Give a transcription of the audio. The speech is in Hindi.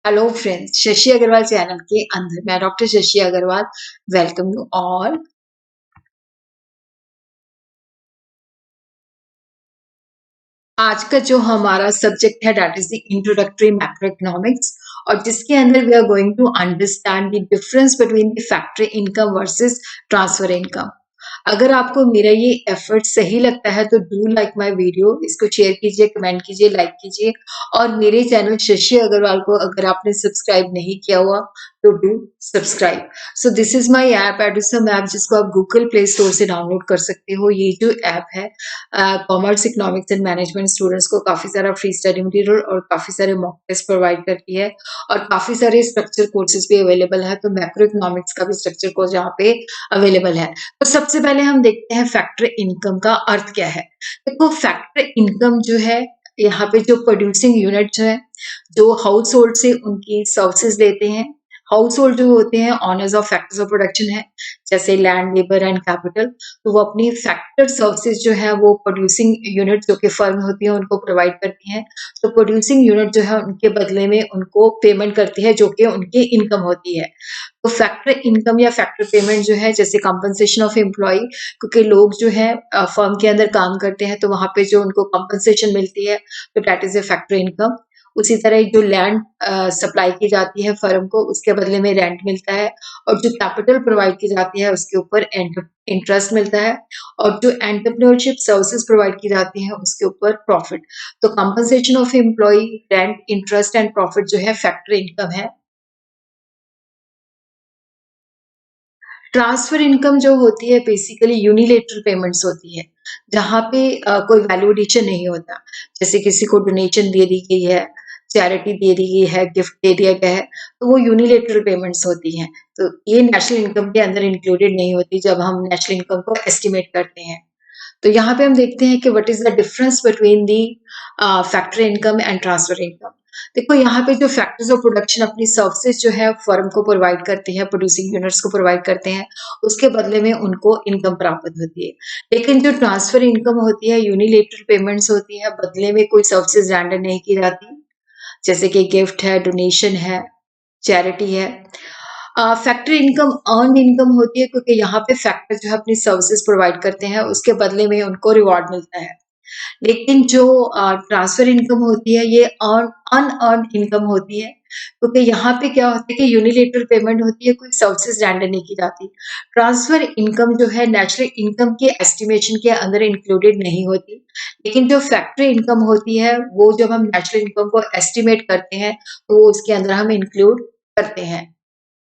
Hello friends, Shashi Agrawal channel के अंदर मैं doctor Shashi Agrawal welcome you all. आज का जो हमारा सब्जेक्ट है that is the introductory macro economics और जिसके अंदर we are going to understand the difference between the factory income versus transfer income. अगर आपको मेरा ये एफर्ट सही लगता है तो डू लाइक माय वीडियो, इसको शेयर कीजिए, कमेंट कीजिए, लाइक कीजिए और मेरे चैनल शशि अग्रवाल को अगर आपने सब्सक्राइब नहीं किया हुआ तो do subscribe. So this is my app, Edusum app, जिसको आप गूगल प्ले स्टोर से डाउनलोड कर सकते हो। ये जो ऐप है commerce, economics and management students को काफी सारा फ्री स्टडी मटेरियल और काफी सारे मॉक टेस्ट प्रोवाइड करती है और काफी सारे स्ट्रक्चर कोर्सेज भी अवेलेबल है। तो मैक्रो इकोनॉमिक्स का भी स्ट्रक्चर कोर्स यहाँ पे अवेलेबल है। तो सबसे पहले हम देखते हैं फैक्टर इनकम का अर्थ क्या है। देखो, फैक्टर इनकम जो है, यहाँ पे जो प्रोड्यूसिंग यूनिट्स है, जो हाउस होल्ड से उनकी सर्विसेज लेते हैं, हाउस होल्ड जो होते हैं honours of factors of production है, जैसे लैंड, लेबर एंड कैपिटल। तो वो अपनी फैक्टर सर्विसेज जो है वो प्रोड्यूसिंग यूनिट जो कि फर्म होती है उनको प्रोवाइड करती हैं। तो प्रोड्यूसिंग यूनिट जो है उनके बदले में उनको पेमेंट करती है जो कि उनकी इनकम होती है। तो फैक्टर इनकम या फैक्टर पेमेंट जो है, जैसे कंपनसेशन ऑफ एम्प्लॉय, क्योंकि लोग जो है फर्म के अंदर काम करते हैं तो वहां पे जो उनको कंपनसेशन मिलती है तो that is a factor income. उसी तरह जो लैंड सप्लाई की जाती है फर्म को, उसके बदले में रेंट मिलता है और जो कैपिटल प्रोवाइड की जाती है उसके ऊपर इंटरेस्ट मिलता है और जो एंटरप्रेन्योरशिप सर्विसेज प्रोवाइड की जाती हैं उसके ऊपर प्रॉफिट। तो compensation of employ, rent, interest and profit जो है फैक्टर इनकम है। ट्रांसफर इनकम जो होती है बेसिकली यूनिलेटरल पेमेंट्स होती है, जहाँ पे कोई वैल्यू एडिशन नहीं होता। जैसे किसी को डोनेशन दे दी गई है, चैरिटी दे दी गई है, गिफ्ट दे दिया गया है, तो वो यूनिलेटरल पेमेंट्स होती हैं। तो ये नेशनल इनकम के अंदर इंक्लूडेड नहीं होती जब हम नेशनल इनकम को एस्टिमेट करते हैं। तो यहाँ पे हम देखते हैं कि what is the difference between the factor income and transfer income. देखो, यहाँ पे जो फैक्टर्स ऑफ प्रोडक्शन अपनी सर्विसेज जो है फर्म को प्रोवाइड करती है, प्रोड्यूसिंग यूनिट्स को प्रोवाइड करते हैं, उसके बदले में उनको इनकम प्राप्त होती है। लेकिन जो ट्रांसफर इनकम होती है, यूनिलेटरल पेमेंट्स होती है, बदले में कोई सर्विसेज रेंडर नहीं की जाती, जैसे कि गिफ्ट है, डोनेशन है, चैरिटी है। फैक्ट्री इनकम अर्न इनकम होती है क्योंकि यहाँ पे फैक्टर जो है अपनी सर्विसेज प्रोवाइड करते हैं, उसके बदले में उनको रिवॉर्ड मिलता है। लेकिन जो ट्रांसफर इनकम होती है ये अनअर्न्ड इनकम होती है, क्योंकि यहाँ पे क्या होता है कि यूनिलेटरल पेमेंट होती है, कोई सर्विसेज रेंडर नहीं की जाती। ट्रांसफर इनकम जो है नेशनल इनकम के एस्टिमेशन के अंदर इंक्लूडेड नहीं होती, लेकिन जो फैक्ट्री इनकम होती है वो जब हम नेशनल इनकम को एस्टिमेट करते हैं तो वो उसके अंदर हम इंक्लूड करते हैं।